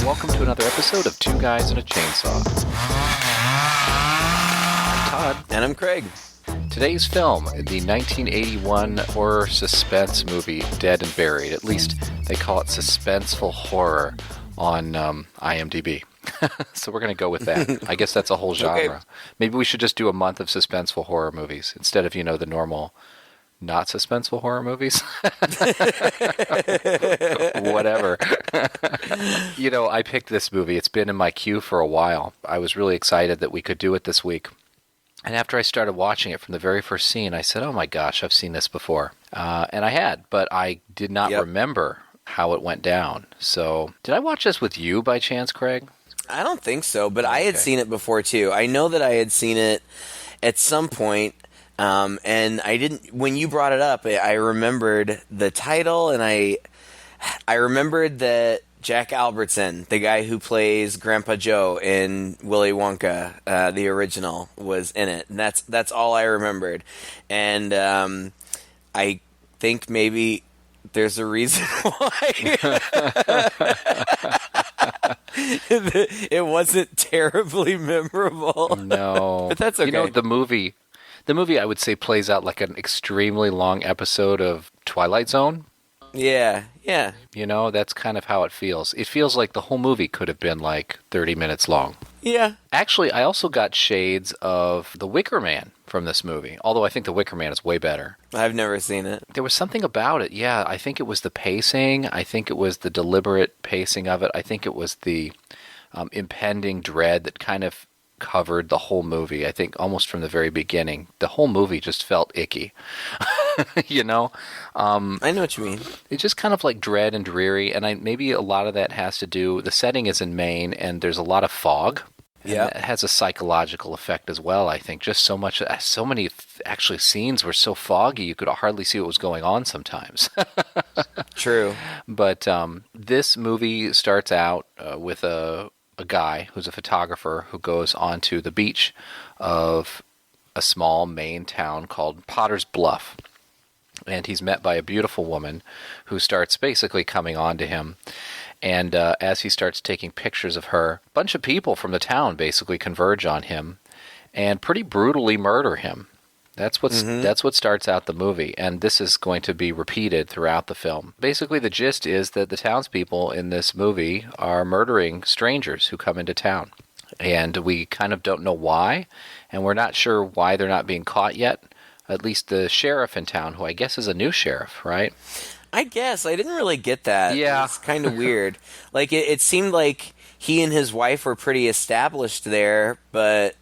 welcome to another episode of Two Guys and a Chainsaw. I'm Todd. And I'm Craig. Today's film, the 1981 horror suspense movie Dead and Buried. At least they call it suspenseful horror on IMDb. So we're going to go with that. I guess that's a whole genre. Okay. Maybe we should just do a month of suspenseful horror movies instead of, the normal not suspenseful horror movies. Whatever. I picked this movie. It's been in my queue for a while. I was really excited that we could do it this week. And after I started watching it from the very first scene, I said, oh my gosh, I've seen this before. And I had, but I did not remember how it went down. So did I watch this with you by chance, Craig? I don't think so, but I had seen it before too. I know that I had seen it at some point. And I didn't. When you brought it up, I remembered the title, and I remembered that Jack Albertson, the guy who plays Grandpa Joe in Willy Wonka, the original, was in it. And that's all I remembered. And I think maybe there's a reason why it wasn't terribly memorable. No, but that's okay. The movie, I would say, plays out like an extremely long episode of Twilight Zone. Yeah. That's kind of how it feels. It feels like the whole movie could have been like 30 minutes long. Yeah. Actually, I also got shades of The Wicker Man from this movie, although I think The Wicker Man is way better. I've never seen it. There was something about it, yeah. I think it was the pacing. I think it was the deliberate pacing of it. I think it was the impending dread that kind of covered the whole movie. I think almost from the very beginning, the whole movie just felt icky. I know what you mean. It's just kind of like dread and dreary, and maybe a lot of that has to do. The setting is in Maine, and there's a lot of fog. Yeah, it has a psychological effect as well. I think just so many actually scenes were so foggy you could hardly see what was going on sometimes. True. But this movie starts out with a guy who's a photographer who goes onto the beach of a small Maine town called Potter's Bluff. And he's met by a beautiful woman who starts basically coming on to him. And as he starts taking pictures of her, a bunch of people from the town basically converge on him and pretty brutally murder him. That's what starts out the movie, and this is going to be repeated throughout the film. Basically, the gist is that the townspeople in this movie are murdering strangers who come into town. And we kind of don't know why, and we're not sure why they're not being caught yet. At least the sheriff in town, who I guess is a new sheriff, right? I guess. I didn't really get that. Yeah. It's kind of weird. Like, it seemed like he and his wife were pretty established there, but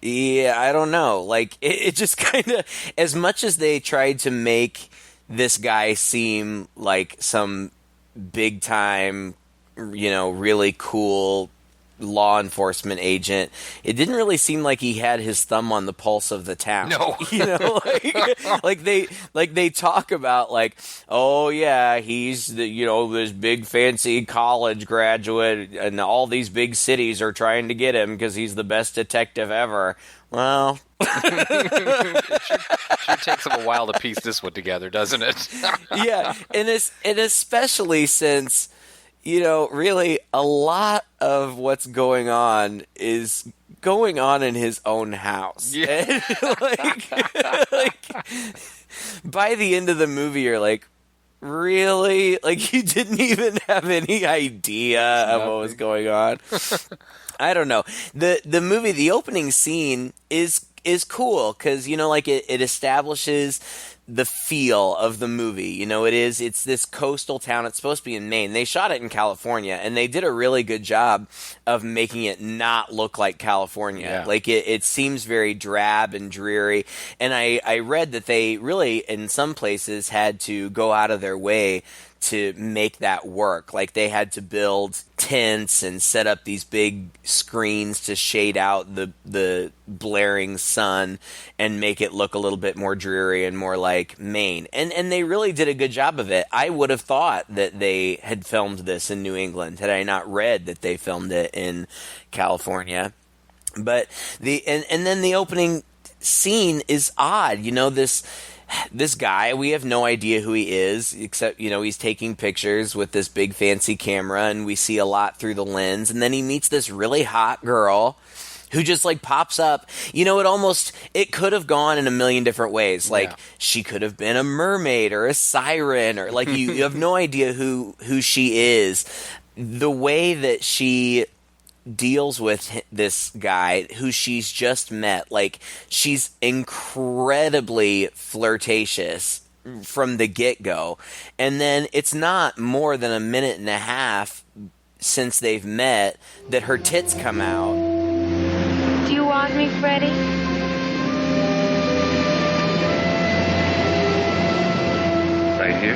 yeah, I don't know. Like, it just kind of, as much as they tried to make this guy seem like some big time, really cool law enforcement agent, it didn't really seem like he had his thumb on the pulse of the town. No. like they talk about like, oh yeah, he's this big fancy college graduate and all these big cities are trying to get him because he's the best detective ever. Well, it sure takes him a while to piece this one together, doesn't it? Yeah, and especially since really a lot of what's going on is going on in his own house. Yeah. And, like, by the end of the movie, you're like, really? Like, you didn't even have any idea of what was going on. I don't know. The movie, the opening scene is cool because, it establishes the feel of the movie. It's this coastal town. It's supposed to be in Maine. They shot it in California, and they did a really good job of making it not look like California. Yeah. Like, it seems very drab and dreary. And I read that they really, in some places, had to go out of their way to make that work. Like, they had to build tents and set up these big screens to shade out the blaring sun and make it look a little bit more dreary and more like Maine. And they really did a good job of it. I would have thought that they had filmed this in New England had I not read that they filmed it in California. But and then the opening scene is odd. This this guy, we have no idea who he is, except, he's taking pictures with this big fancy camera, and we see a lot through the lens. And then he meets this really hot girl who just like pops up. It could have gone in a million different ways. Like, she could have been a mermaid or a siren, or like, you have no idea who she is. The way that she deals with this guy who she's just met, like, she's incredibly flirtatious from the get-go, and then it's not more than a minute and a half since they've met that her tits come out. Do you want me, Freddie? Right here.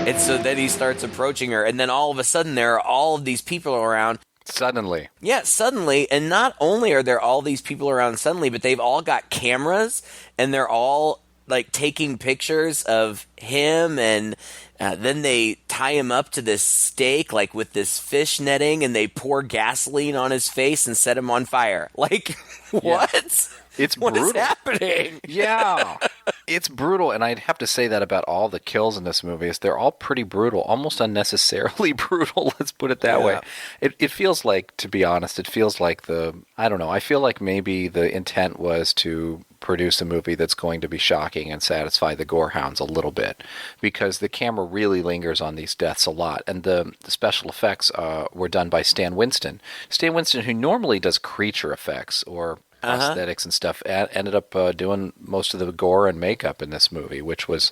And so then he starts approaching her, and then all of a sudden there are all of these people around. Suddenly. Yeah, suddenly. And not only are there all these people around suddenly, but they've all got cameras, and they're all like taking pictures of him, and then they tie him up to this stake, like with this fish netting, and they pour gasoline on his face and set him on fire. Like, what? It's what brutal. What is happening? Yeah. It's brutal, and I'd have to say that about all the kills in this movie. Is they're all pretty brutal, almost unnecessarily brutal, let's put it that way. It feels like, to be honest, I feel like maybe the intent was to produce a movie that's going to be shocking and satisfy the gorehounds a little bit, because the camera really lingers on these deaths a lot, and the special effects were done by Stan Winston. Stan Winston, who normally does creature effects or prosthetics and stuff, ended up doing most of the gore and makeup in this movie, which was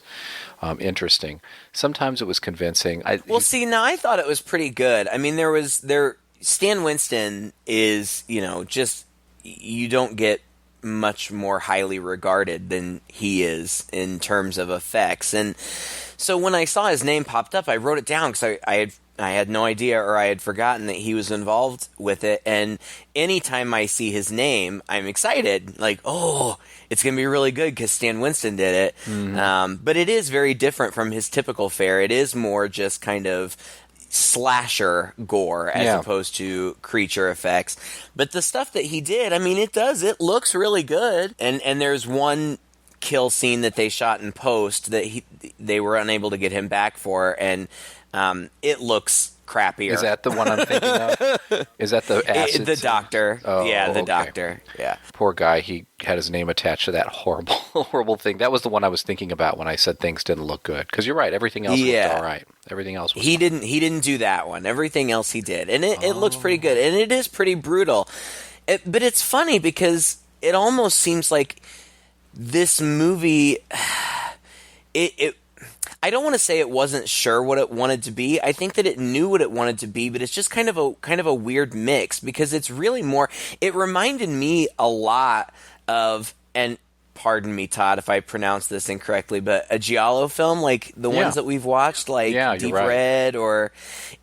interesting. Sometimes it was convincing. I thought it was pretty good. I mean, Stan Winston is, just, you don't get much more highly regarded than he is in terms of effects. And so when I saw his name popped up, I wrote it down because I had no idea, or I had forgotten that he was involved with it. And anytime I see his name, I'm excited. Like, oh, it's going to be really good because Stan Winston did it. Mm-hmm. But it is very different from his typical fare. It is more just kind of slasher gore as opposed to creature effects. But the stuff that he did, I mean, it looks really good. And there's one kill scene that they shot in post that they were unable to get him back for, and it looks crappier. Is that the one I'm thinking of? Is that the acid? The doctor. Oh, yeah, the okay. doctor. Yeah. Poor guy. He had his name attached to that horrible, horrible thing. That was the one I was thinking about when I said things didn't look good. Because you're right. Everything else was all right. Everything else was. He didn't do that one. Everything else he did, and it looks pretty good, and it is pretty brutal. But it's funny because it almost seems like this movie. I don't want to say it wasn't sure what it wanted to be. I think that it knew what it wanted to be, but it's just kind of a weird mix, because it's really more. It reminded me a lot of, and pardon me, Todd, if I pronounce this incorrectly, but a giallo film, like the ones that we've watched, like Deep Red, or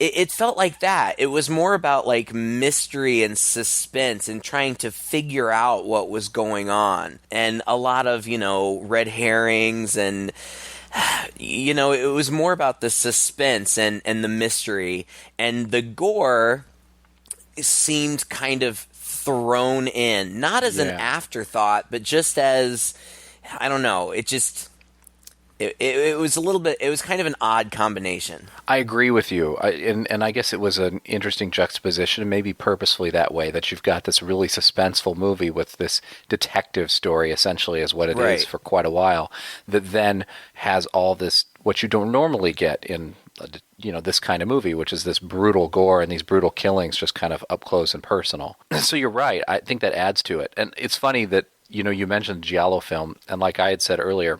it felt like that. It was more about like mystery and suspense and trying to figure out what was going on, and a lot of red herrings and. It was more about the suspense and the mystery, and the gore seemed kind of thrown in, not as an afterthought, but just as, I don't know, it was a little bit, it was kind of an odd combination. I agree with you. And I guess it was an interesting juxtaposition, maybe purposefully that way, that you've got this really suspenseful movie with this detective story, essentially, is what it is for quite a while, that then has all this, what you don't normally get in this kind of movie, which is this brutal gore and these brutal killings just kind of up close and personal. So you're right. I think that adds to it. And it's funny that, you mentioned giallo film, and like I had said earlier,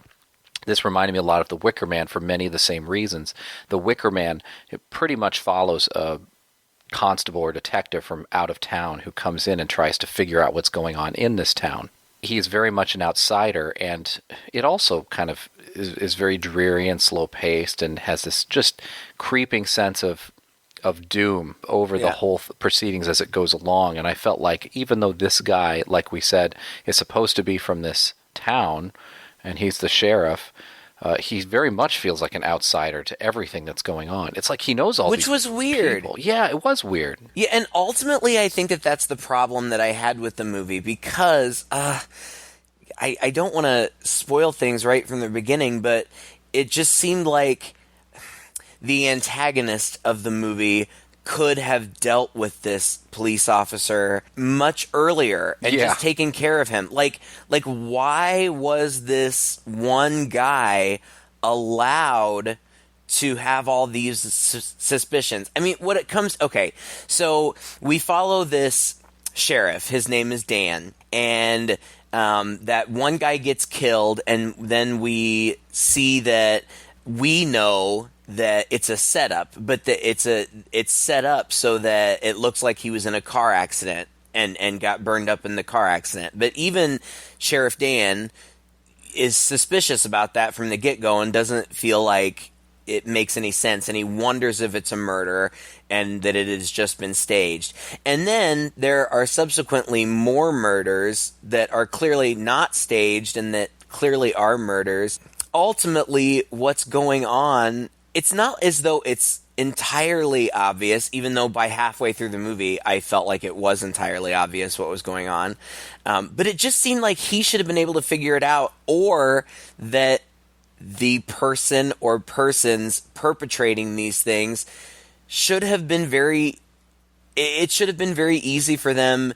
this reminded me a lot of The Wicker Man for many of the same reasons. The Wicker Man, it pretty much follows a constable or detective from out of town who comes in and tries to figure out what's going on in this town. He is very much an outsider, and it also kind of is very dreary and slow-paced and has this just creeping sense of doom over the whole proceedings as it goes along. And I felt like even though this guy, like we said, is supposed to be from this town, and he's the sheriff, he very much feels like an outsider to everything that's going on. It's like he knows all these people. Which was weird. Yeah, it was weird. Yeah, and ultimately I think that that's the problem that I had with the movie, because I don't want to spoil things right from the beginning, but it just seemed like the antagonist of the movie could have dealt with this police officer much earlier and just taken care of him. Like why was this one guy allowed to have all these suspicions? I mean, okay, so we follow this sheriff. His name is Dan, and that one guy gets killed, and then we see that we know that it's a setup, but that it's set up so that it looks like he was in a car accident and got burned up in the car accident. But even Sheriff Dan is suspicious about that from the get-go and doesn't feel like it makes any sense, and he wonders if it's a murder and that it has just been staged. And then there are subsequently more murders that are clearly not staged and that clearly are murders. Ultimately, what's going on, it's not as though it's entirely obvious, even though by halfway through the movie I felt like it was entirely obvious what was going on. But it just seemed like he should have been able to figure it out, or that the person or persons perpetrating these things should have been very easy for them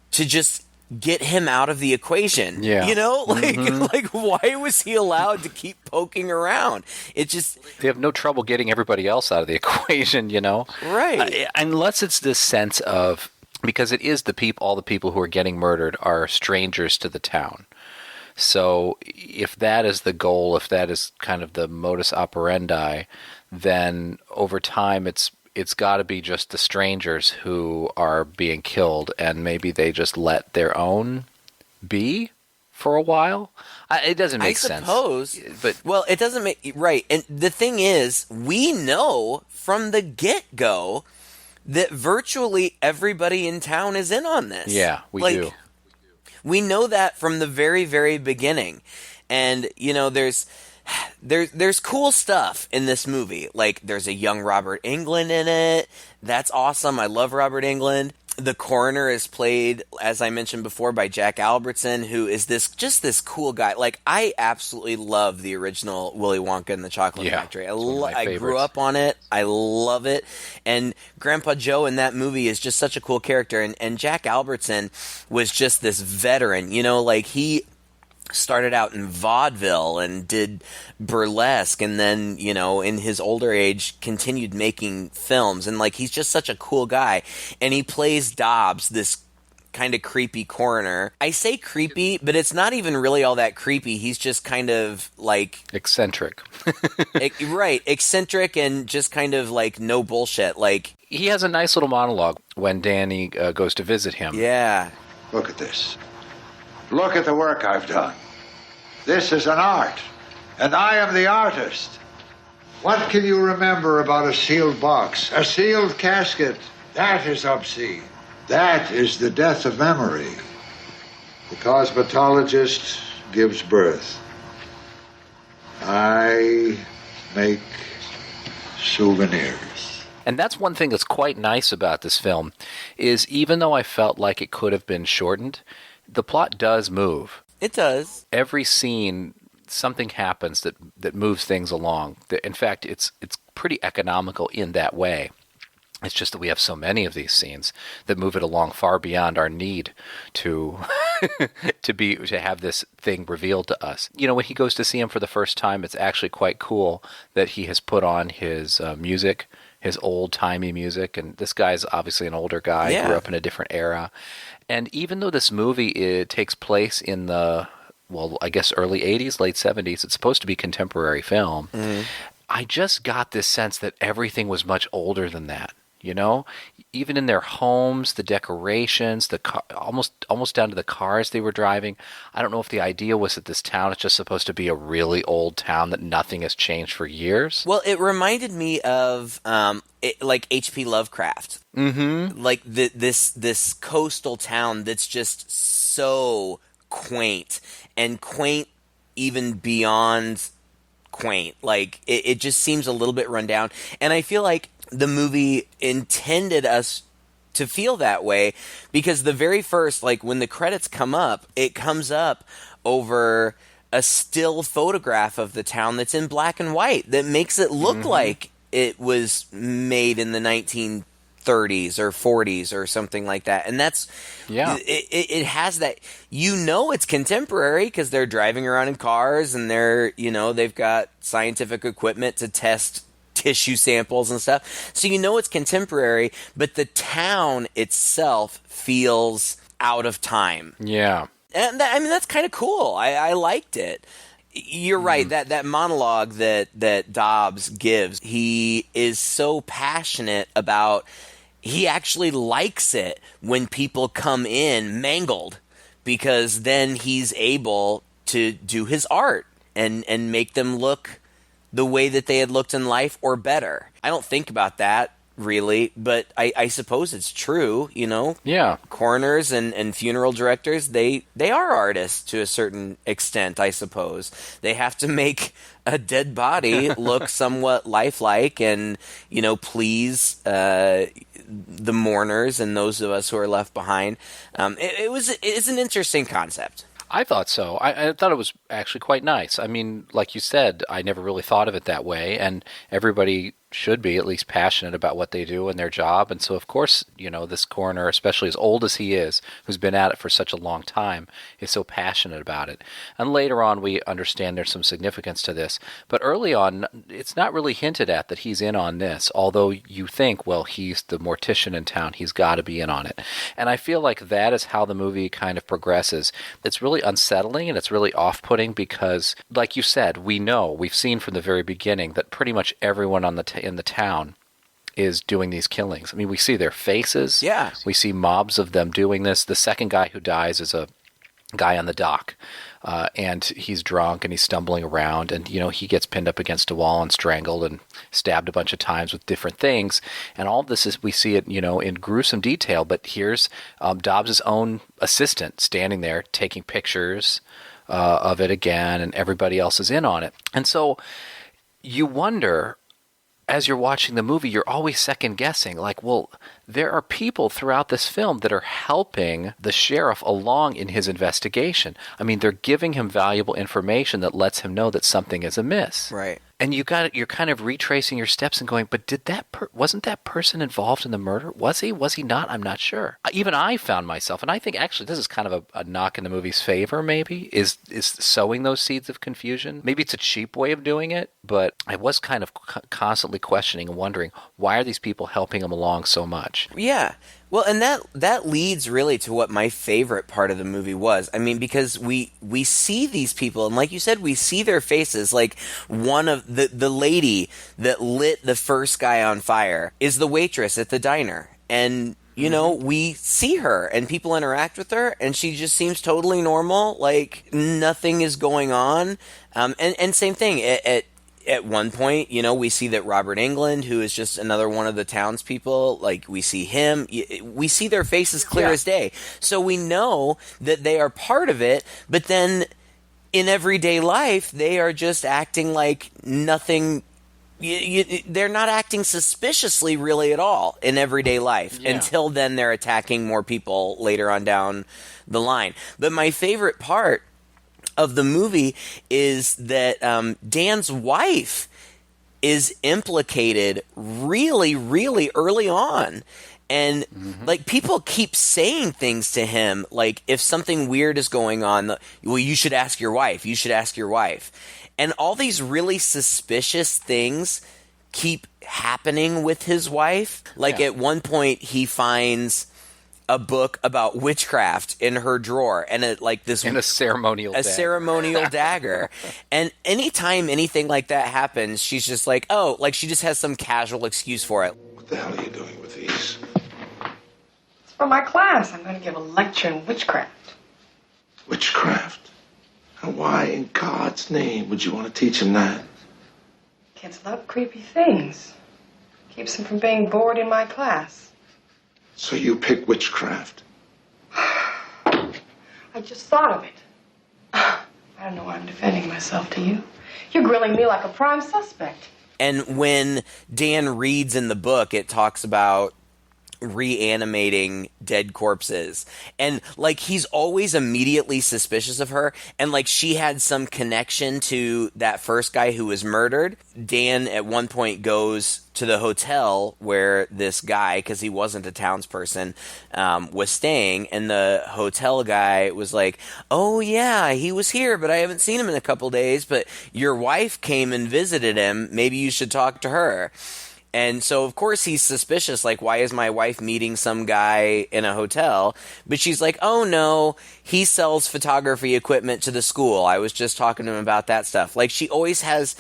to just get him out of the equation. Yeah. You know, like why was he allowed to keep poking around? It just, they have no trouble getting everybody else out of the equation, you know? Right. Unless it's this sense of, because it is all the people who are getting murdered are strangers to the town. So if that is the goal, if that is kind of the modus operandi, then over time it's got to be just the strangers who are being killed, and maybe they just let their own be for a while. It doesn't make sense. I suppose. But, well, it doesn't make... Right. And the thing is, we know from the get-go that virtually everybody in town is in on this. Yeah, we do. We know that from the very, very beginning. And, you know, there's cool stuff in this movie. Like, there's a young Robert Englund in it. That's awesome. I love Robert Englund. The coroner is played, as I mentioned before, by Jack Albertson, who is this cool guy. Like, I absolutely love the original Willy Wonka and the Chocolate Factory. I grew up on it. I love it. And Grandpa Joe in that movie is just such a cool character. And Jack Albertson was just this veteran. You know, like, he started out in vaudeville and did burlesque, and then, you know, in his older age continued making films, and like, he's just such a cool guy. And he plays Dobbs, this kind of creepy coroner. I say creepy, but it's not even really all that creepy. He's just kind of like eccentric. Right, eccentric, and just kind of like no bullshit. Like, he has a nice little monologue when Danny goes to visit him. Yeah. Look at this. Look at the work I've done. This is an art, and I am the artist. What can you remember about a sealed box, a sealed casket? That is obscene. That is the death of memory. The cosmetologist gives birth. I make souvenirs. And that's one thing that's quite nice about this film, is even though I felt like it could have been shortened, the plot does move. It does. Every scene, something happens that moves things along. In fact, it's pretty economical in that way. It's just that we have so many of these scenes that move it along far beyond our need to to have this thing revealed to us. You know, when he goes to see him for the first time, it's actually quite cool that he has put on his music, his old-timey music, and this guy's obviously an older guy, grew up in a different era. And even though this movie takes place in the, well, I guess early 80s, late 70s, it's supposed to be contemporary film, I just got this sense that everything was much older than that. You know, even in their homes, the decorations, almost down to the cars they were driving. I don't know if the idea was that this town is just supposed to be a really old town that nothing has changed for years. Well, it reminded me of like H.P. Lovecraft, like this coastal town that's just so quaint, and quaint even beyond quaint. Like it just seems a little bit run down, and I feel like the movie intended us to feel that way, because the very first, like when the credits come up, it comes up over a still photograph of the town that's in black and white that makes it look like it was made in the 1930s or 40s or something like that. And that's, it has that, it's contemporary because they're driving around in cars and they've got scientific equipment to test tissue samples and stuff. So it's contemporary, but the town itself feels out of time. Yeah. And that's kind of cool. I liked it. You're right. That monologue that Dobbs gives, he is so passionate about. He actually likes it when people come in mangled, because then he's able to do his art and make them look the way that they had looked in life or better. I don't think about that really, but I suppose it's true, Yeah. Coroners and funeral directors, they are artists to a certain extent, I suppose. They have to make a dead body look somewhat lifelike and, please the mourners and those of us who are left behind. It's an interesting concept. I thought so. I thought it was actually quite nice. I mean, like you said, I never really thought of it that way, and everybody should be at least passionate about what they do and their job. And so, of course, this coroner, especially as old as he is, who's been at it for such a long time, is so passionate about it. And later on, we understand there's some significance to this. But early on, it's not really hinted at that he's in on this, although you think, well, he's the mortician in town. He's got to be in on it. And I feel like that is how the movie kind of progresses. It's really unsettling and it's really off-putting because, like you said, we've seen from the very beginning that pretty much everyone on in the town is doing these killings. I mean, we see their faces. Yeah. We see mobs of them doing this. The second guy who dies is a guy on the dock, and he's drunk and he's stumbling around, and he gets pinned up against a wall and strangled and stabbed a bunch of times with different things. And all of this is, we see it, in gruesome detail. But here's Dobbs' own assistant standing there taking pictures of it again, and everybody else is in on it. And so you wonder, as you're watching the movie, you're always second guessing, like, well, there are people throughout this film that are helping the sheriff along in his investigation. I mean, they're giving him valuable information that lets him know that something is amiss. Right. And you're kind of retracing your steps and going, but wasn't that person involved in the murder? Was he? Was he not? I'm not sure. Even I found myself, and I think actually this is kind of a knock in the movie's favor, maybe, is sowing those seeds of confusion. Maybe it's a cheap way of doing it, but I was kind of constantly questioning and wondering, why are these people helping him along so much? Yeah. Well, and that leads really to what my favorite part of the movie was. I mean, because we see these people, and like you said, we see their faces. Like, one of the lady that lit the first guy on fire is the waitress at the diner. And, we see her and people interact with her, and she just seems totally normal. Like, nothing is going on. And same thing at one point, we see that Robert Englund, who is just another one of the townspeople, like, we see him. We see their faces clear as day. So we know that they are part of it, but then in everyday life, they are just acting like nothing. They're not acting suspiciously really at all in everyday life. Yeah. Until then, they're attacking more people later on down the line. But my favorite part of the movie is that Dan's wife is implicated really, really early on. And, like, people keep saying things to him, like, if something weird is going on, well, you should ask your wife. You should ask your wife. And all these really suspicious things keep happening with his wife. Like, at one point, he finds a book about witchcraft in her drawer, and a ceremonial dagger. And anytime anything like that happens, she's just like, oh, like, she just has some casual excuse for it. What the hell are you doing with these? It's for my class. I'm going to give a lecture in witchcraft. Witchcraft? And why in God's name would you want to teach him that? Kids love creepy things. Keeps them from being bored in my class. So you pick witchcraft? I just thought of it. I don't know why I'm defending myself to you. You're grilling me like a prime suspect. And when Dan reads in the book, it talks about reanimating dead corpses. And like he's always immediately suspicious of her, and like she had some connection to that first guy who was murdered. Dan at one point goes to the hotel where this guy, because he wasn't a townsperson, was staying, and the hotel guy was like, oh yeah, he was here, but I haven't seen him in a couple days, but your wife came and visited him, maybe you should talk to her. And so, of course, he's suspicious, like, why is my wife meeting some guy in a hotel? But she's like, oh, no, he sells photography equipment to the school. I was just talking to him about that stuff. Like, she always has,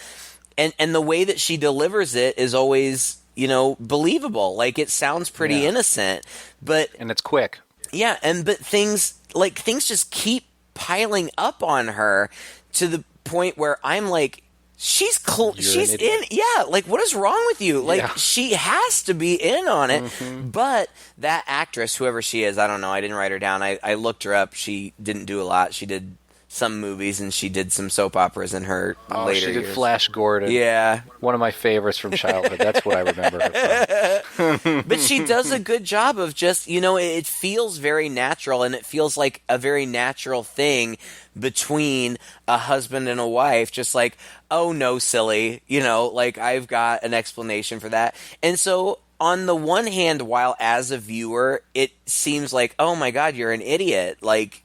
and the way that she delivers it is always, you know, believable. Like, it sounds pretty innocent, but... And it's quick. Yeah, but things just keep piling up on her to the point where I'm like, she's in. Yeah, like what is wrong with you? Like she has to be in on it. Mm-hmm. But that actress, whoever she is, I don't know. I didn't write her down. I looked her up. She didn't do a lot. She did some movies and she did some soap operas in her later she did years. Flash Gordon. Yeah. One of my favorites from childhood. That's what I remember her from. But she does a good job of just, you know, it feels very natural, and it feels like a very natural thing between a husband and a wife, just like, oh no, silly, you know, like I've got an explanation for that. And so on the one hand, while as a viewer, it seems like, oh my God, you're an idiot. Like,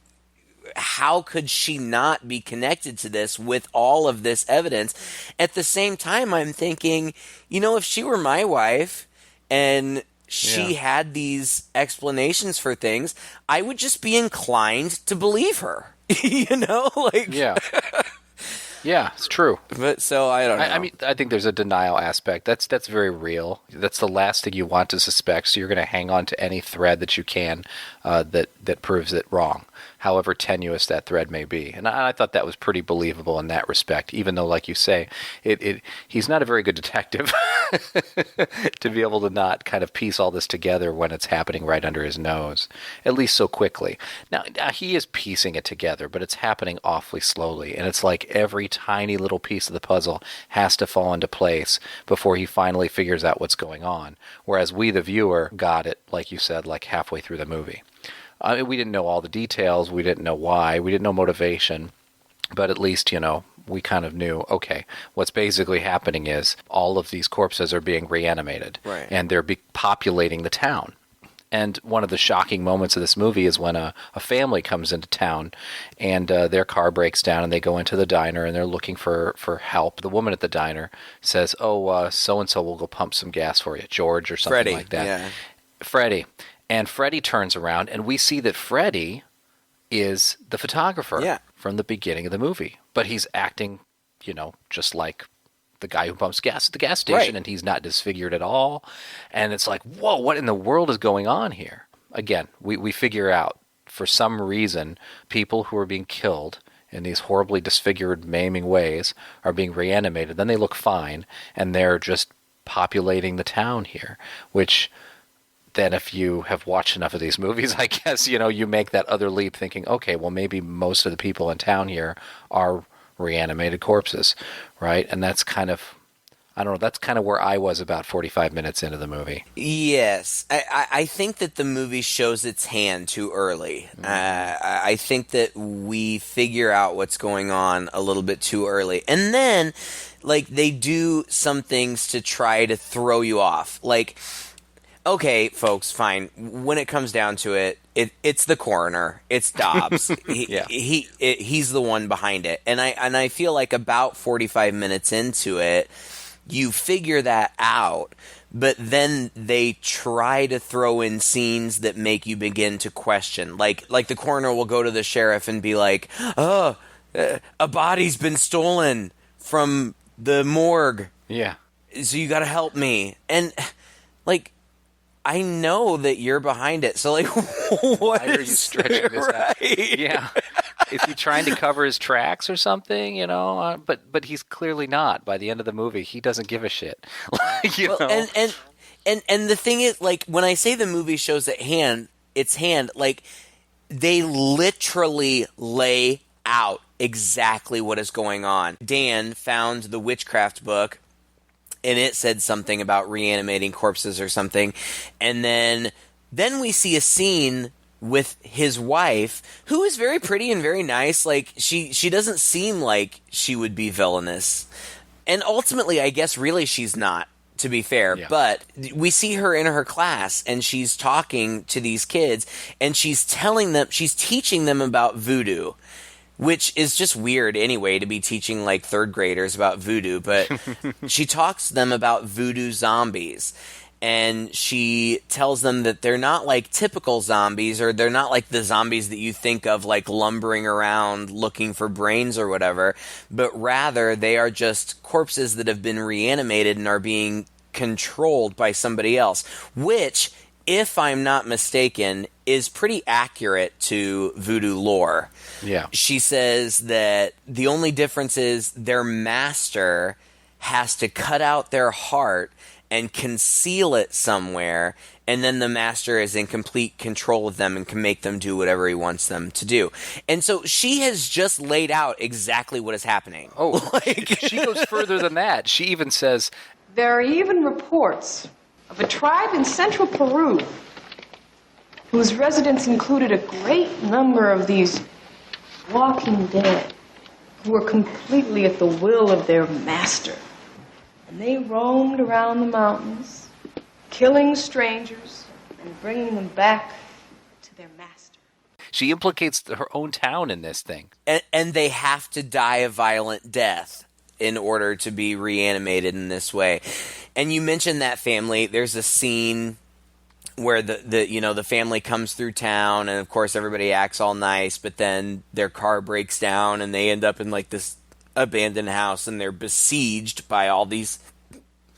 how could she not be connected to this with all of this evidence? At the same time, I'm thinking, you know, if she were my wife and she had these explanations for things, I would just be inclined to believe her. You know, like yeah, it's true. But so I don't know. I mean, I think there's a denial aspect. That's very real. That's the last thing you want to suspect. So you're going to hang on to any thread that you can that proves it wrong, however tenuous that thread may be. And I thought that was pretty believable in that respect, even though, like you say, he's not a very good detective to be able to not kind of piece all this together when it's happening right under his nose, at least so quickly. Now, he is piecing it together, but it's happening awfully slowly, and it's like every tiny little piece of the puzzle has to fall into place before he finally figures out what's going on, whereas we, the viewer, got it, like you said, like halfway through the movie. We didn't know all the details. We didn't know why. We didn't know motivation. But at least, you know, we kind of knew, okay, what's basically happening is all of these corpses are being reanimated. Right. And they're populating the town. And one of the shocking moments of this movie is when a family comes into town and their car breaks down and they go into the diner and they're looking for help. The woman at the diner says, oh, so-and-so will go pump some gas for you, George or something Freddie, like that. yeah. Freddie. And Freddie turns around, and we see that Freddie is the photographer from the beginning of the movie. But he's acting, you know, just like the guy who pumps gas at the gas station, and he's not disfigured at all. And it's like, whoa, what in the world is going on here? Again, we figure out, for some reason, people who are being killed in these horribly disfigured, maiming ways are being reanimated. Then they look fine, and they're just populating the town here, which... Then if you have watched enough of these movies, I guess, you know, you make that other leap thinking, okay, well, maybe most of the people in town here are reanimated corpses, right? And that's kind of, I don't know, that's kind of where I was about 45 minutes into the movie. Yes. I think that the movie shows its hand too early. I think that we figure out what's going on a little bit too early. And then, like, they do some things to try to throw you off. Like... Okay, folks, fine. When it comes down to it, it's the coroner. It's Dobbs. He's the one behind it. And I feel like about 45 minutes into it, you figure that out, but then they try to throw in scenes that make you begin to question. Like the coroner will go to the sheriff and be like, "Oh, a body's been stolen from the morgue. Yeah. So you got to help me." And like, I know that you're behind it, so like, why are you stretching this out? Yeah, is he trying to cover his tracks or something? You know, but he's clearly not. By the end of the movie, he doesn't give a shit. you know? And the thing is, like, when I say the movie shows its hand, like, they literally lay out exactly what is going on. Dan found the witchcraft book, and it said something about reanimating corpses or something. And then Then we see a scene with his wife, who is very pretty and very nice. Like, she doesn't seem like she would be villainous. And ultimately, I guess really she's not, to be fair. Yeah. But we see her in her class, and she's talking to these kids, and she's teaching them about voodoo, which is just weird anyway to be teaching like third graders about voodoo. But she talks to them about voodoo zombies. And she tells them that they're not like typical zombies, or they're not like the zombies that you think of like lumbering around looking for brains or whatever, but rather they are just corpses that have been reanimated and are being controlled by somebody else, which, if I'm not mistaken, is pretty accurate to voodoo lore. Yeah. She says that the only difference is their master has to cut out their heart and conceal it somewhere, and then the master is in complete control of them and can make them do whatever he wants them to do. And so she has just laid out exactly what is happening. Oh, she goes further than that. She even says, There are even reports of a tribe in central Peru whose residents included a great number of these walking dead who were completely at the will of their master. And they roamed around the mountains, killing strangers and bringing them back to their master. she implicates her own town in this thing. And they have to die a violent death in order to be reanimated in this way. And you mentioned that family. There's a scene where the family comes through town, and of course everybody acts all nice, but then their car breaks down and they end up in like this abandoned house, and they're besieged by all these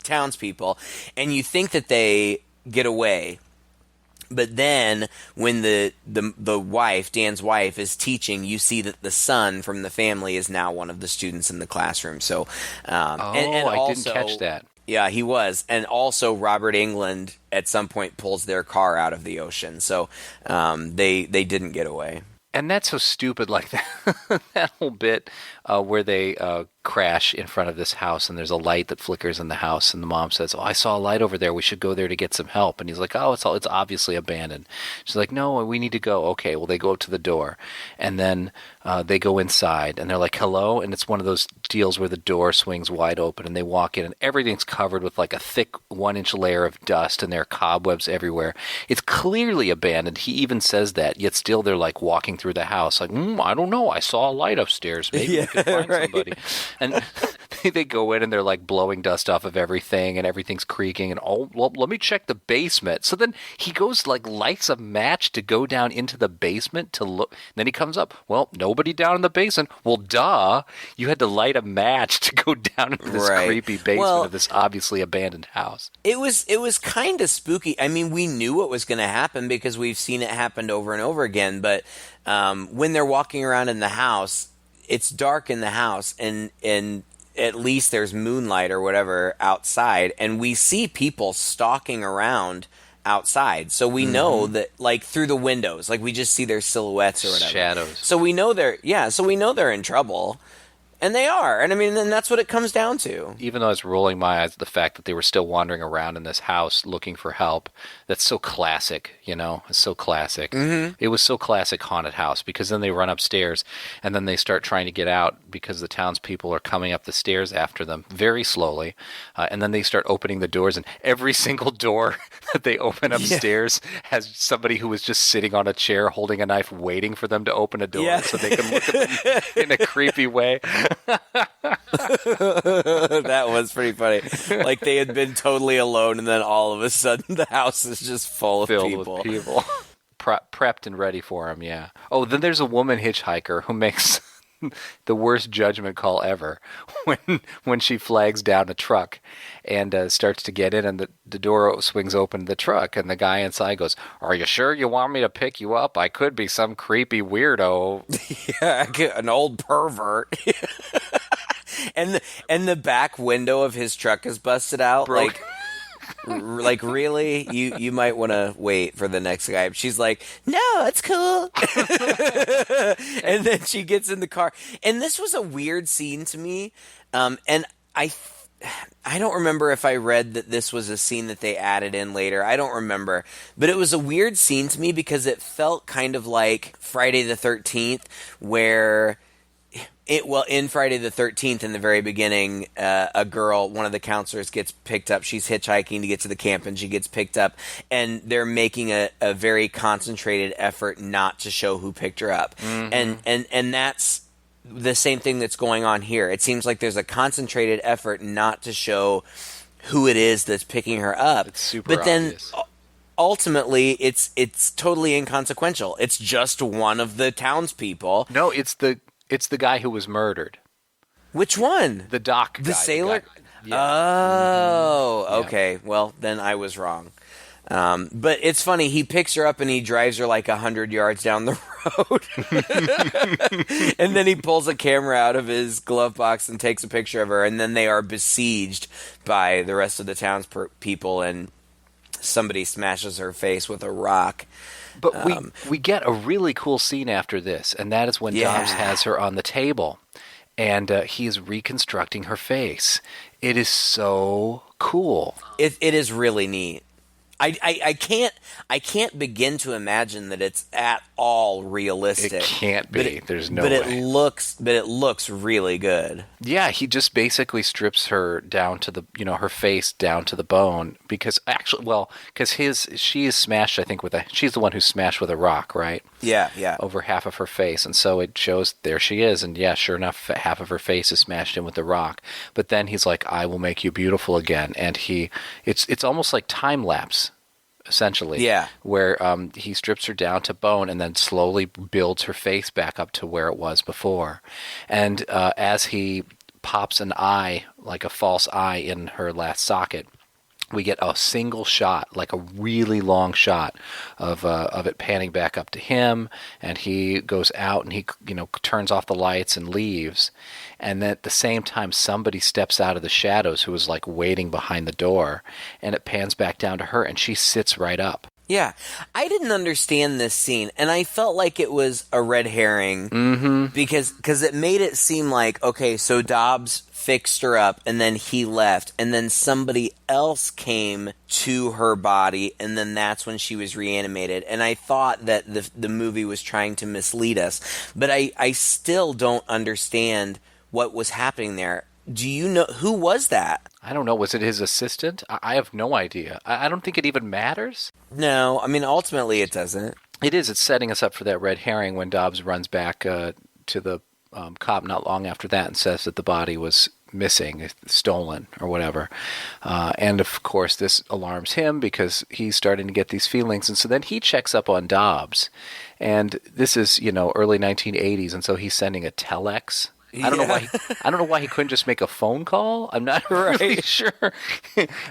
townspeople, and you think that they get away. But then when the wife, Dan's wife, is teaching, you see that the son from the family is now one of the students in the classroom. So, and I also, didn't catch that. Yeah, he was. And also Robert Englund at some point pulls their car out of the ocean. So they didn't get away. And that's so stupid, like that, that whole bit where they crash in front of this house, and there's a light that flickers in the house, and the mom says, "Oh, I saw a light over there. We should go there to get some help." And he's like, "Oh, it's obviously abandoned." She's like, "No, we need to go." Okay, well, they go up to the door, and then they go inside, and they're like, "Hello," and it's one of those deals where the door swings wide open, and they walk in, and everything's covered with like a thick 1-inch layer of dust, and there are cobwebs everywhere. It's clearly abandoned. He even says that, yet still they're like walking through the house, like, I don't know, I saw a light upstairs. Maybe we could find somebody. And they go in, and they're like blowing dust off of everything, and everything's creaking, and oh, well, let me check the basement. So then he goes, like, lights a match to go down into the basement to look. Then he comes up, well, nobody down in the basement. Well, duh, you had to light a match to go down into this creepy basement of this obviously abandoned house. It was kind of spooky. I mean, we knew what was going to happen because we've seen it happen over and over again. But when they're walking around in the house, it's dark in the house, and at least there's moonlight or whatever outside, and we see people stalking around outside. So we know that, like, through the windows, like, we just see their silhouettes or whatever. Shadows. So we know they're in trouble. And they are. And I mean, and that's what it comes down to. Even though I was rolling my eyes at the fact that they were still wandering around in this house looking for help, that's so classic, you know? It's so classic. Mm-hmm. It was so classic haunted house, because then they run upstairs, and then they start trying to get out because the townspeople are coming up the stairs after them very slowly. And then they start opening the doors, and every single door that they open upstairs has somebody who was just sitting on a chair holding a knife waiting for them to open a door so they can look at them in a creepy way. That was pretty funny. Like, they had been totally alone, and then all of a sudden the house is just full of people. With people. Prepped and ready for him, yeah. Oh, then there's a woman hitchhiker who makes the worst judgment call ever when she flags down a truck and starts to get in, and the door swings open to the truck, and the guy inside goes, "Are you sure you want me to pick you up? I could be some creepy weirdo." Yeah, an old pervert. and the back window of his truck is busted out. Broke. Like, really? You might want to wait for the next guy. She's like, "No, it's cool." And then she gets in the car. And this was a weird scene to me. And I don't remember if I read that this was a scene that they added in later. I don't remember. But it was a weird scene to me because it felt kind of like Friday the 13th, where in Friday the 13th, in the very beginning, a girl, one of the counselors, gets picked up. She's hitchhiking to get to the camp, and she gets picked up. And they're making a very concentrated effort not to show who picked her up. Mm-hmm. And that's the same thing that's going on here. It seems like there's a concentrated effort not to show who it is that's picking her up. It's super obvious. Ultimately, it's totally inconsequential. It's just one of the townspeople. No, it's the guy who was murdered. Which one? The doc guy. The sailor? Yeah. Oh, okay. Well, then I was wrong. But it's funny. He picks her up and he drives her like 100 yards down the road. And then he pulls a camera out of his glove box and takes a picture of her. And then they are besieged by the rest of the townspeople, and somebody smashes her face with a rock. But we get a really cool scene after this, and that is when Dobbs has her on the table, and he is reconstructing her face. It is so cool. It is really neat. I can't begin to imagine that it's at all realistic. It can't be. There's no way. But it looks really good. Yeah, he just basically strips her down to the, her face down to the bone, because she is smashed, I think, she's the one who's smashed with a rock, right? Yeah. Over half of her face, and so it shows there she is, and yeah, sure enough, half of her face is smashed in with the rock. But then he's like, "I will make you beautiful again," and it's almost like time lapse, essentially. Yeah. Where he strips her down to bone and then slowly builds her face back up to where it was before. And as he pops an eye, like a false eye, in her last socket, we get a single shot, like a really long shot of it panning back up to him, and he goes out and he turns off the lights and leaves. And then at the same time, somebody steps out of the shadows who was like waiting behind the door, and it pans back down to her, and she sits right up. Yeah, I didn't understand this scene, and I felt like it was a red herring because it made it seem like, okay, so Dobbs fixed her up, and then he left, and then somebody else came to her body, and then that's when she was reanimated. And I thought that the movie was trying to mislead us, but I still don't understand what was happening there. Do you know who was that? I don't know. Was it his assistant? I have no idea. I don't think it even matters. No, I mean, ultimately it doesn't. It is. It's setting us up for that red herring when Dobbs runs back to the cop not long after that and says that the body was missing, stolen, or whatever. And of course, this alarms him because he's starting to get these feelings. And so then he checks up on Dobbs. And this is, early 1980s. And so he's sending a telex. I don't know why he couldn't just make a phone call. I'm not really sure.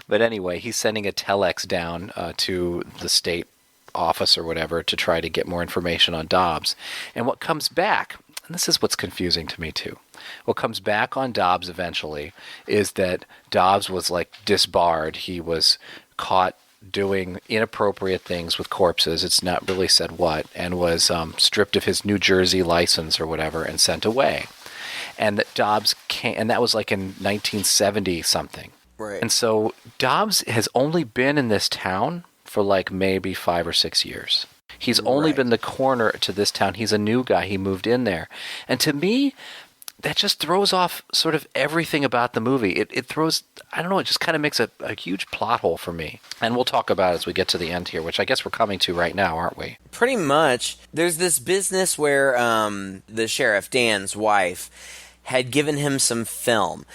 But anyway, he's sending a telex down to the state office or whatever to try to get more information on Dobbs. And what comes back, and this is what's confusing to me too, what comes back on Dobbs eventually is that Dobbs was like disbarred. He was caught doing inappropriate things with corpses, it's not really said what, and was stripped of his New Jersey license or whatever and sent away. And that Dobbs and that was like in 1970 something. Right. And so Dobbs has only been in this town for like maybe 5 or 6 years. He's only been the coroner to this town. He's a new guy. He moved in there. And to me, that just throws off sort of everything about the movie. It throws, I don't know, it just kind of makes a huge plot hole for me. And we'll talk about it as we get to the end here, which I guess we're coming to right now, aren't we? Pretty much. There's this business where the sheriff, Dan's wife, had given him some film.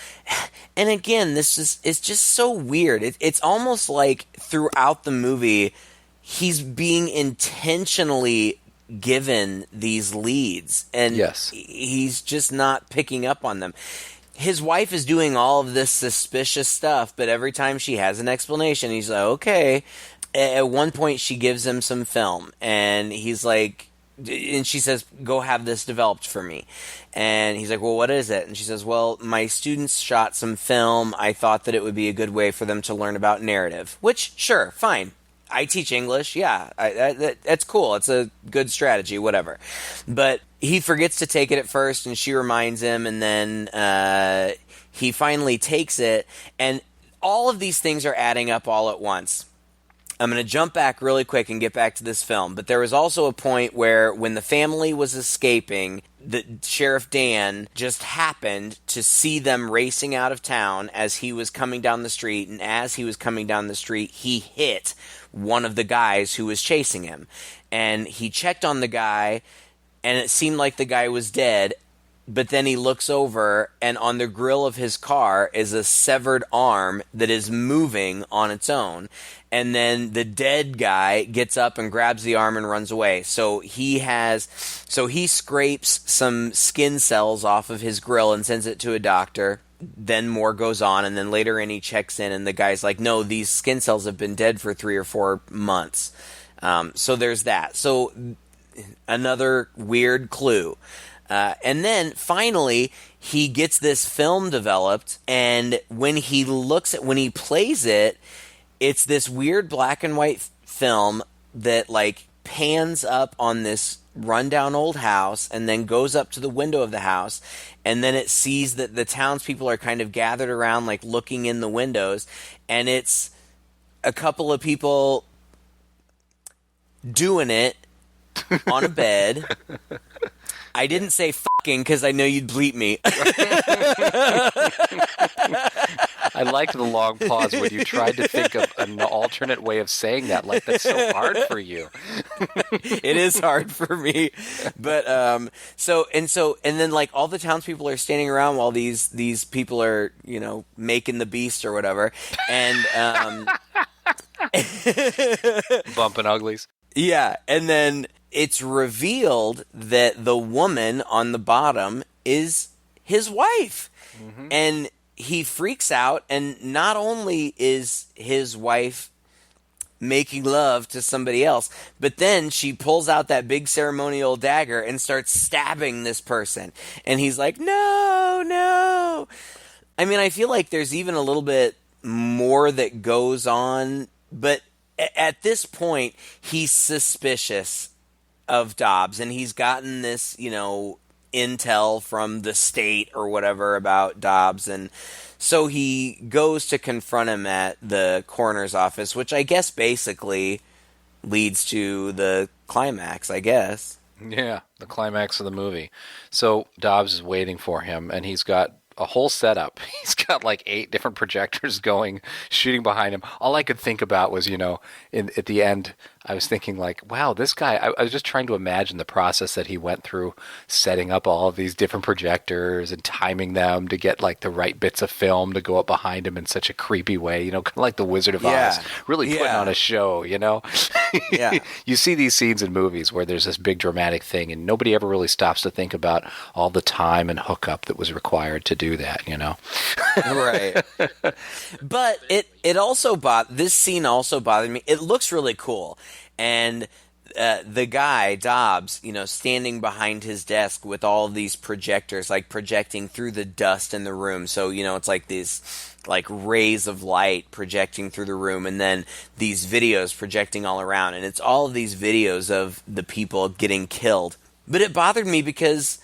And again, it's just so weird. It's almost like throughout the movie, he's being intentionally given these leads, and he's just not picking up on them. His wife is doing all of this suspicious stuff, but every time she has an explanation, he's like, okay. At one point, she gives him some film, and he's like, and she says, go have this developed for me. And he's like, well, what is it? And she says, well, my students shot some film. I thought that it would be a good way for them to learn about narrative. Which, sure, fine. I teach English. Yeah, that's cool. It's a good strategy, whatever. But he forgets to take it at first, and she reminds him, and then he finally takes it, and all of these things are adding up all at once. I'm going to jump back really quick and get back to this film, but there was also a point where when the family was escaping, the Sheriff Dan just happened to see them racing out of town as he was coming down the street, and as he was coming down the street, he hit one of the guys who was chasing him. And he checked on the guy, and it seemed like the guy was dead, but then he looks over, and on the grill of his car is a severed arm that is moving on its own. And then the dead guy gets up and grabs the arm and runs away. So he scrapes some skin cells off of his grill and sends it to a doctor. Then more goes on, and then later in he checks in, and the guy's like, no, these skin cells have been dead for 3 or 4 months. So there's that. So another weird clue. And then finally, he gets this film developed, and when he plays it, it's this weird black and white film that like pans up on this rundown old house and then goes up to the window of the house, and then it sees that the townspeople are kind of gathered around, like looking in the windows, and it's a couple of people doing it on a bed. I didn't say fucking because I know you'd bleep me. I liked the long pause when you tried to think of an alternate way of saying that. Like, that's so hard for you. It is hard for me. But, and then like all the townspeople are standing around while these people are, making the beast or whatever. And, Bumping uglies. Yeah. And then it's revealed that the woman on the bottom is his wife. Mm-hmm. And he freaks out, and not only is his wife making love to somebody else, but then she pulls out that big ceremonial dagger and starts stabbing this person. And he's like, no. I mean, I feel like there's even a little bit more that goes on, but at this point, he's suspicious of Dobbs, and he's gotten this, intel from the state or whatever about Dobbs, and so he goes to confront him at the coroner's office, which I guess basically leads to the climax, I guess. Yeah, the climax of the movie. So Dobbs is waiting for him, and he's got a whole setup. He's got like 8 different projectors going, shooting behind him. All I could think about was, at the end, I was thinking like, wow, this guy, I was just trying to imagine the process that he went through setting up all of these different projectors and timing them to get like the right bits of film to go up behind him in such a creepy way, kind of like the Wizard of Oz, really putting on a show, Yeah. You see these scenes in movies where there's this big dramatic thing and nobody ever really stops to think about all the time and hookup that was required to do that, Right. But it also this scene also bothered me. It looks really cool. And the guy, Dobbs, standing behind his desk with all of these projectors, like projecting through the dust in the room. So, it's like these like rays of light projecting through the room, and then these videos projecting all around. And it's all of these videos of the people getting killed. But it bothered me because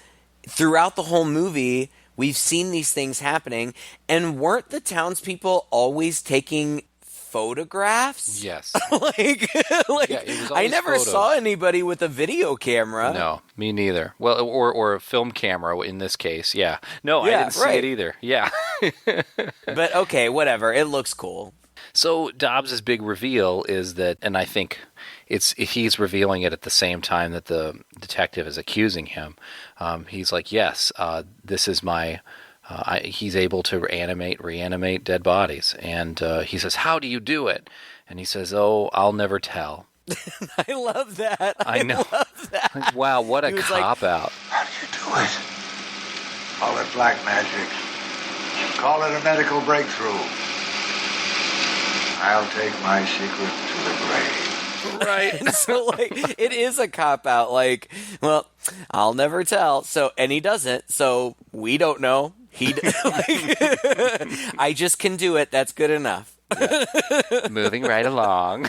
throughout the whole movie, we've seen these things happening, and weren't the townspeople always taking photographs? Yes. I never saw anybody with a video camera. No, me neither. Well, or a film camera in this case. Yeah. No, I didn't see it either. Yeah. But okay, whatever. It looks cool. So Dobbs' big reveal is that, and I think he's revealing it at the same time that the detective is accusing him. He's like, yes, this is my... he's able to reanimate dead bodies. And he says, how do you do it? And he says, oh, I'll never tell. I love that. I know. Love that. Like, wow, what a cop-out. How do you do it? Call it black magic. Call it a medical breakthrough. I'll take my secret to the grave. Right. And so, it is a cop-out. Like, well, I'll never tell. So, and he doesn't. So, we don't know. I just can do it. That's good enough. Yeah. Moving right along.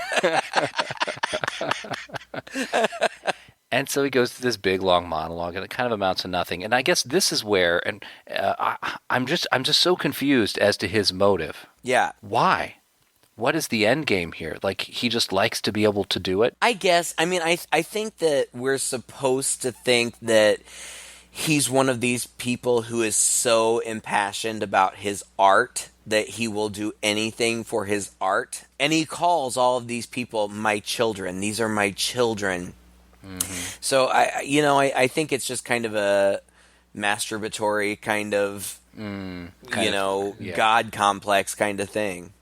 And so he goes through this big long monologue, and it kind of amounts to nothing. And I guess this is where, and I'm just so confused as to his motive. Yeah. Why? What is the end game here? Like, he just likes to be able to do it? I guess. I mean, I think that we're supposed to think that he's one of these people who is so impassioned about his art that he will do anything for his art. And he calls all of these people my children. These are my children. Mm-hmm. So, I think it's just kind of a masturbatory kind of, God complex kind of thing.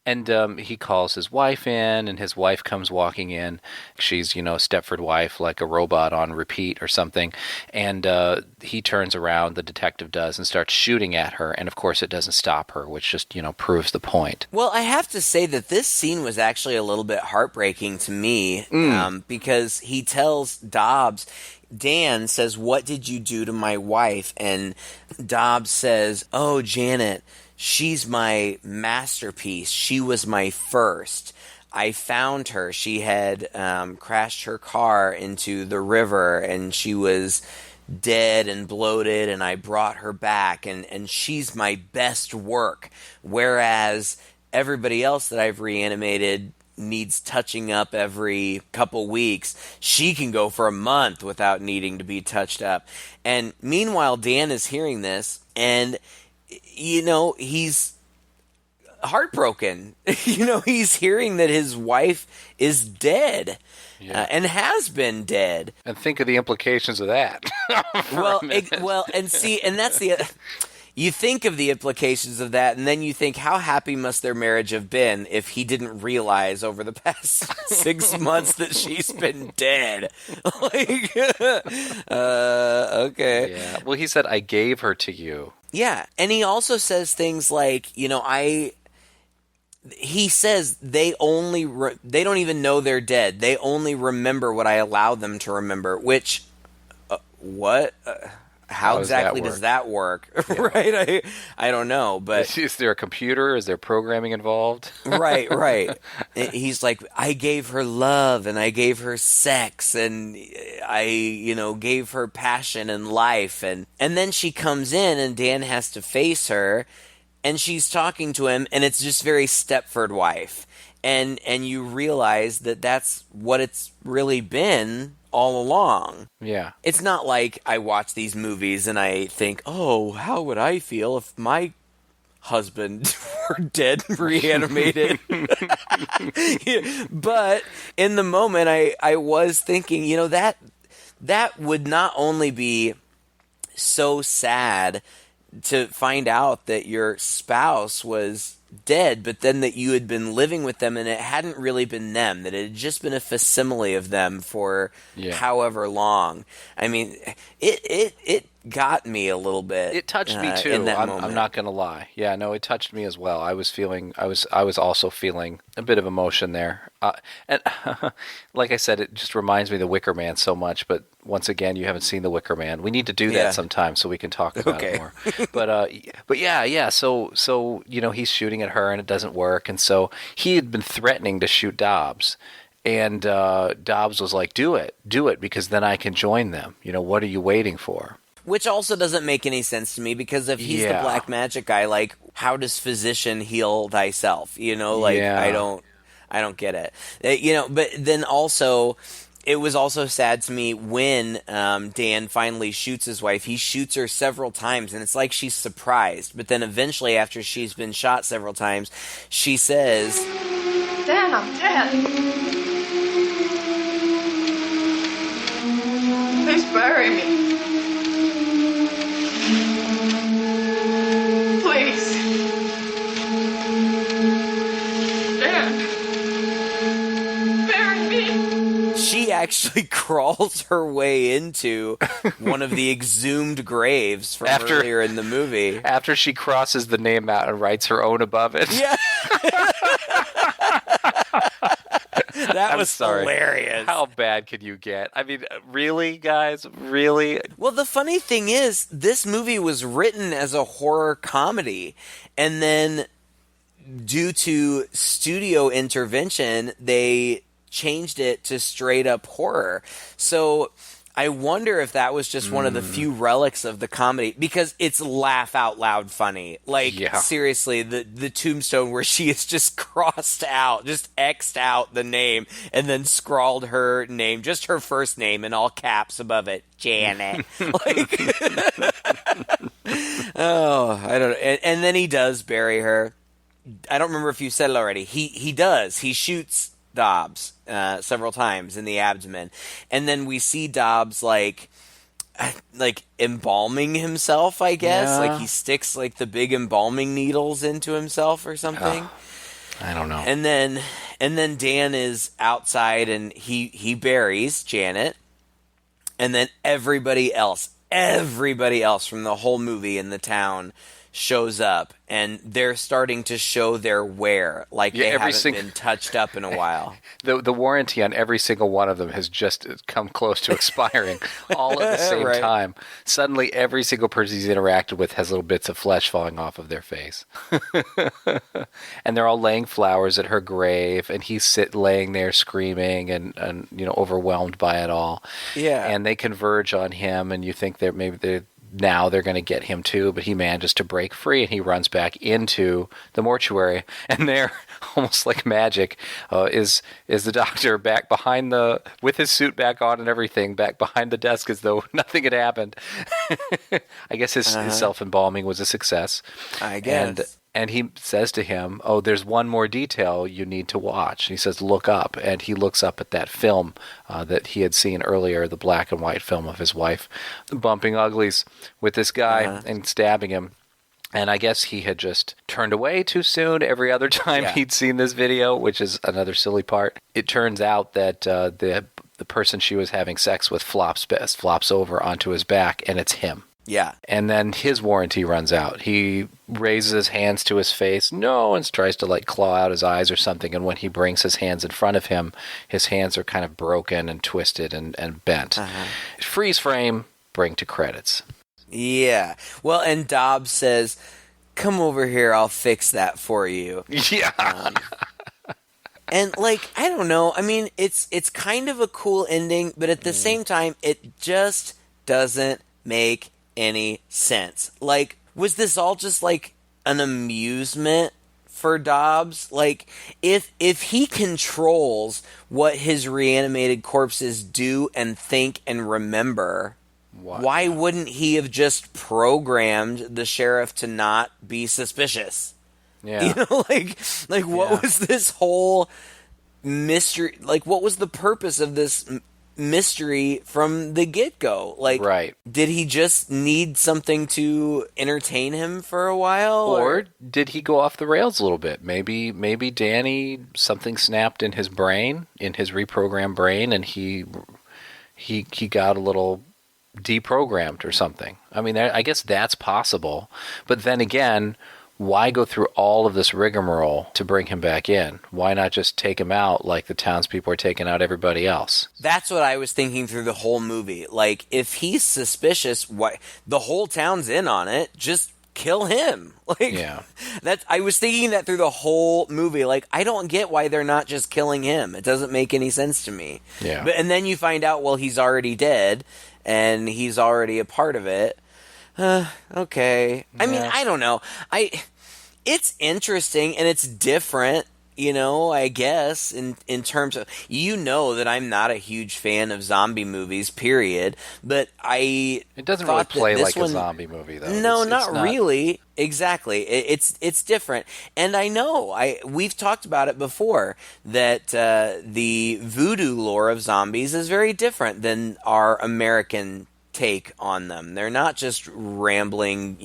And he calls his wife in, and his wife comes walking in. She's, Stepford wife, like a robot on repeat or something. And he turns around, the detective does, and starts shooting at her. And, of course, it doesn't stop her, which just, proves the point. Well, I have to say that this scene was actually a little bit heartbreaking to me because he tells Dobbs, Dan says, "What did you do to my wife?" And Dobbs says, "Oh, Janet, she's my masterpiece. She was my first. I found her. She had crashed her car into the river, and she was dead and bloated, and I brought her back, and she's my best work. Whereas everybody else that I've reanimated needs touching up every couple weeks. She can go for a month without needing to be touched up." And meanwhile, Dan is hearing this, and he's heartbroken. He's hearing that his wife is dead. Yeah. And has been dead. And think of the implications of that. And that's the... You think of the implications of that, and then you think, how happy must their marriage have been if he didn't realize over the past 6 months that she's been dead? Okay. Yeah. Well, he said, "I gave her to you." Yeah, and he also says things like, he says they don't even know they're dead. They only remember what I allow them to remember, which, what? How exactly does that work? Yeah. Right? I don't know, but... Is there a computer? Is there programming involved? Right. He's like, I gave her love, and I gave her sex, and I, gave her passion and life, and then she comes in, and Dan has to face her, and she's talking to him, and it's just very Stepford wife. And you realize that that's what it's really been all along. Yeah. It's not like I watch these movies and I think, oh, how would I feel if my husband were dead and reanimated? But in the moment, I was thinking, that would not only be so sad to find out that your spouse was dead, but then that you had been living with them and it hadn't really been them, that it had just been a facsimile of them for however long. I mean, it got me a little bit. It touched me too. In that moment. I'm not going to lie. Yeah, no, it touched me as well. I was also feeling a bit of emotion there. And like I said, it just reminds me of The Wicker Man so much, but once again, you haven't seen The Wicker Man. We need to do that sometime so we can talk about it more. But yeah. So he's shooting at her and it doesn't work, and so he had been threatening to shoot Dobbs, and Dobbs was like, "Do it, because then I can join them. What are you waiting for?" Which also doesn't make any sense to me, because if he's the black magic guy, like, how does physician heal thyself? I don't get it. But then also, it was also sad to me when Dan finally shoots his wife. He shoots her several times, and it's like she's surprised. But then eventually, after she's been shot several times, she says, Dan, I'm dead. Please bury me. Please. Dan. Bury me. She actually crawls her way into one of the exhumed graves from earlier in the movie. After she crosses the name out and writes her own above it. Yeah. That was hilarious. How bad could you get? I mean, really, guys? Really? Well, the funny thing is, this movie was written as a horror comedy, and then due to studio intervention, they changed it to straight up horror. So I wonder if that was just one of the few relics of the comedy, because it's laugh out loud funny. Like, seriously, the tombstone where she is just crossed out, just X'd out the name, and then scrawled her name, just her first name in all caps above it, Janet. Like, oh, I don't know. And then he does bury her. I don't remember if you said it already. He does. He shoots Dobbs several times in the abdomen, and then we see Dobbs like embalming himself, I guess. Like he sticks like the big embalming needles into himself or something. I don't know. And then Dan is outside and he buries Janet, and then everybody else from the whole movie in the town shows up, and they're starting to show their wear, like they haven't been touched up in a while. The warranty on every single one of them has just come close to expiring, all at the same time. Suddenly, every single person he's interacted with has little bits of flesh falling off of their face. And they're all laying flowers at her grave, and he's laying there screaming and overwhelmed by it all. Yeah. And they converge on him, and you think now they're going to get him too, but he manages to break free, and he runs back into the mortuary, and there, almost like magic, is the doctor back behind with his suit back on and everything, back behind the desk as though nothing had happened. I guess his self-embalming was a success. I guess. And he says to him, "Oh, there's one more detail you need to watch." And he says, "Look up." And he looks up at that film that he had seen earlier, the black and white film of his wife bumping uglies with this guy and stabbing him. And I guess he had just turned away too soon every other time he'd seen this video, which is another silly part. It turns out that the person she was having sex with flops over onto his back, and it's him. Yeah. And then his warranty runs out. He raises his hands to his face, and tries to like claw out his eyes or something. And when he brings his hands in front of him, his hands are kind of broken and twisted and bent. Freeze frame, bring to credits. Yeah. Well, and Dobbs says, "Come over here, I'll fix that for you." Yeah. And like, I don't know. I mean, it's kind of a cool ending, but at the same time, it just doesn't make any sense. Like, was this all just like an amusement for Dobbs? Like, if he controls what his reanimated corpses do and think and remember, why wouldn't he have just programmed the sheriff to not be suspicious? Yeah. Like what was this whole mystery? Like, what was the purpose of this mystery from the get-go? Like, did he just need something to entertain him for a while, or did he go off the rails a little bit? Maybe Danny, something snapped in his brain, in his reprogrammed brain, and he got a little deprogrammed or something. I mean, I guess that's possible, but then again, why go through all of this rigmarole to bring him back in? Why not just take him out like the townspeople are taking out everybody else? That's what I was thinking through the whole movie. Like, if he's suspicious, the whole town's in on it, just kill him. Like, I was thinking that through the whole movie. Like, I don't get why they're not just killing him. It doesn't make any sense to me. Yeah. And then you find out, well, he's already dead, and he's already a part of it. Okay. I mean, I don't know. It's interesting and it's different, I guess, in terms of, that I'm not a huge fan of zombie movies, period, but it doesn't really play like a zombie movie, though. No, it's not really. Exactly. It's different. And I know, we've talked about it before, that the voodoo lore of zombies is very different than our American take on them. They're not just rambling,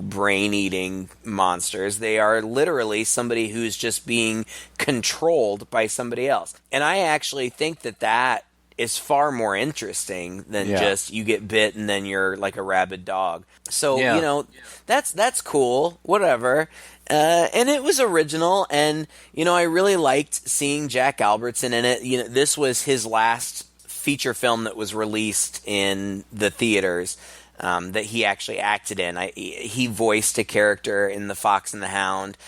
brain-eating monsters. They are literally somebody who's just being controlled by somebody else. And I actually think that is far more interesting than just you get bit and then you're like a rabid dog. So, that's cool, whatever. And it was original, and, I really liked seeing Jack Albertson in it. This was his last feature film that was released in the theaters that he actually acted in. He voiced a character in The Fox and the Hound.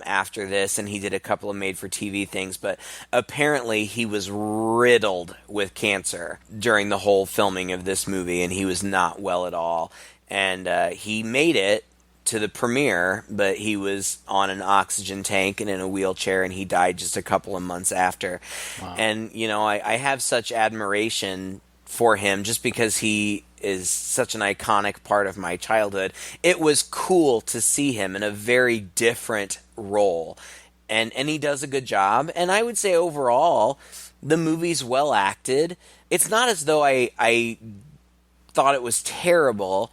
after this, and he did a couple of made-for-TV things, but apparently he was riddled with cancer during the whole filming of this movie, and he was not well at all. And he made it to the premiere, but he was on an oxygen tank and in a wheelchair, and he died just a couple of months after. Wow. And, I have such admiration for him just because he is such an iconic part of my childhood. It was cool to see him in a very different role, and he does a good job. And I would say overall, the movie's well acted. It's not as though I thought it was terrible.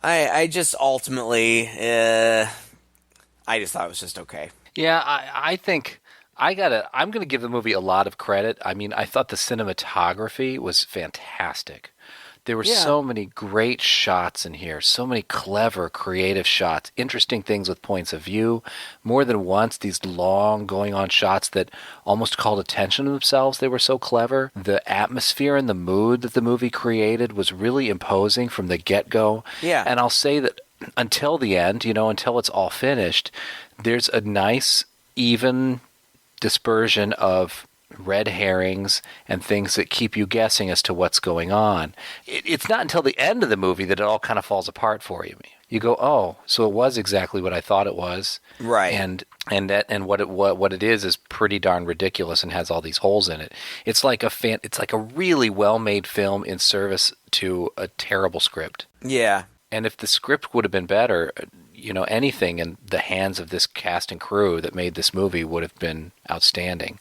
I just ultimately, I just thought it was just okay. Yeah, I think I'm going to give the movie a lot of credit. I mean, I thought the cinematography was fantastic. There were so many great shots in here, so many clever, creative shots, interesting things with points of view. More than once, these long going-on shots that almost called attention to themselves. They were so clever. The atmosphere and the mood that the movie created was really imposing from the get-go. Yeah. And I'll say that until the end, until it's all finished, there's a nice, even dispersion of red herrings and things that keep you guessing as to what's going on. It's not until the end of the movie that it all kind of falls apart for you. You go, oh, so it was exactly what I thought it was, right? And what it is pretty darn ridiculous and has all these holes in it. It's like a really well-made film in service to a terrible script. Yeah. And if the script would have been better, anything in the hands of this cast and crew that made this movie would have been outstanding.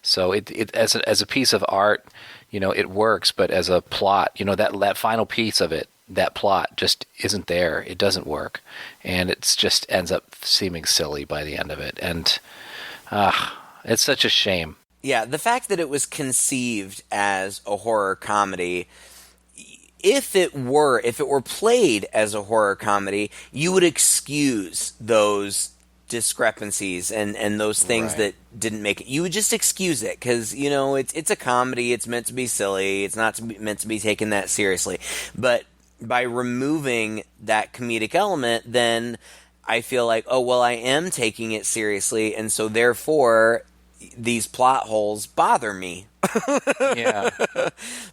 So it as a piece of art, it works, but as a plot, that final piece of it, that plot just isn't there. It doesn't work, and it's just ends up seeming silly by the end of it, and it's such a shame. Yeah, the fact that it was conceived as a horror comedy. If it were played as a horror comedy, you would excuse those discrepancies and those things that didn't make it. You would just excuse it because, it's a comedy. It's meant to be silly. It's not meant to be taken that seriously. But by removing that comedic element, then I feel like, oh, well, I am taking it seriously. And so therefore, these plot holes bother me. Yeah.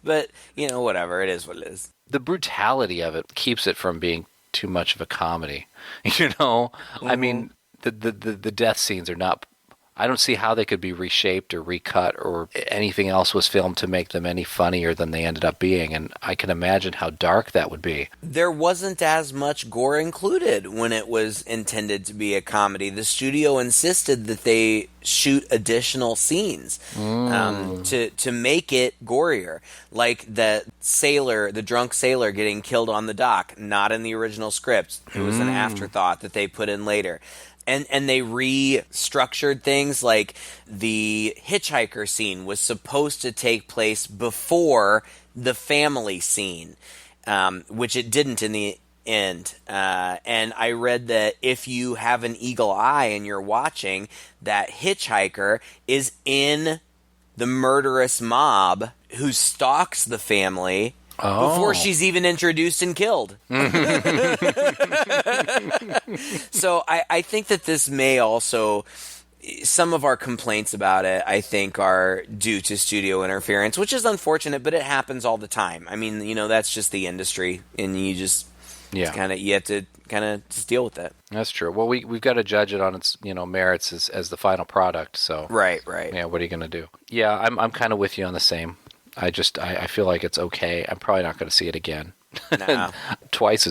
But, whatever. It is what it is. The brutality of it keeps it from being too much of a comedy. Mm-hmm. I mean, the death scenes are not... I don't see how they could be reshaped or recut or anything else was filmed to make them any funnier than they ended up being, and I can imagine how dark that would be. There wasn't as much gore included when it was intended to be a comedy. The studio insisted that they shoot additional scenes to make it gorier, like the drunk sailor getting killed on the dock, not in the original script. It was an afterthought that they put in later. And they restructured things, like the hitchhiker scene was supposed to take place before the family scene, which it didn't in the end. And I read that if you have an eagle eye and you're watching, that hitchhiker is in the murderous mob who stalks the family before she's even introduced and killed. So I think that this may also... Some of our complaints about it, I think, are due to studio interference, which is unfortunate, but it happens all the time. I mean, that's just the industry, and you just... you have to kind of just deal with that. That's true. Well, we've got to judge it on its merits as the final product. So right. Yeah, what are you going to do? Yeah, I'm kind of with you on the same. I feel like it's okay. I'm probably not going to see it again. No. Twice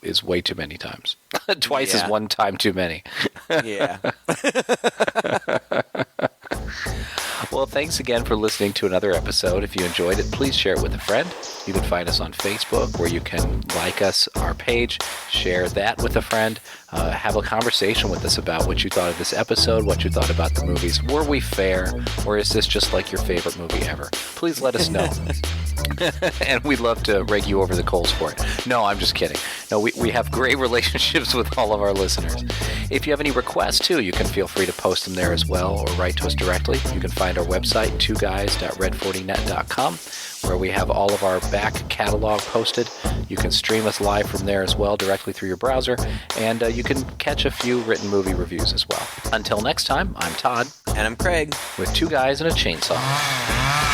is way too many times. Twice is one time too many. Yeah. Well, thanks again for listening to another episode. If you enjoyed it, please share it with a friend. You can find us on Facebook, where you can like us, our page, share that with a friend, have a conversation with us about what you thought of this episode, what you thought about the movies. Were we fair, or is this just like your favorite movie ever? Please let us know. And we'd love to rake you over the coals for it. No, I'm just kidding. No, we have great relationships with all of our listeners. If you have any requests, too, you can feel free to post them there as well or write to us directly. You can find our website, twoguys.red40net.com, where we have all of our back catalog posted. You can stream us live from there as well, directly through your browser, and you can catch a few written movie reviews as well. Until next time, I'm Todd. And I'm Craig. With Two Guys and a Chainsaw.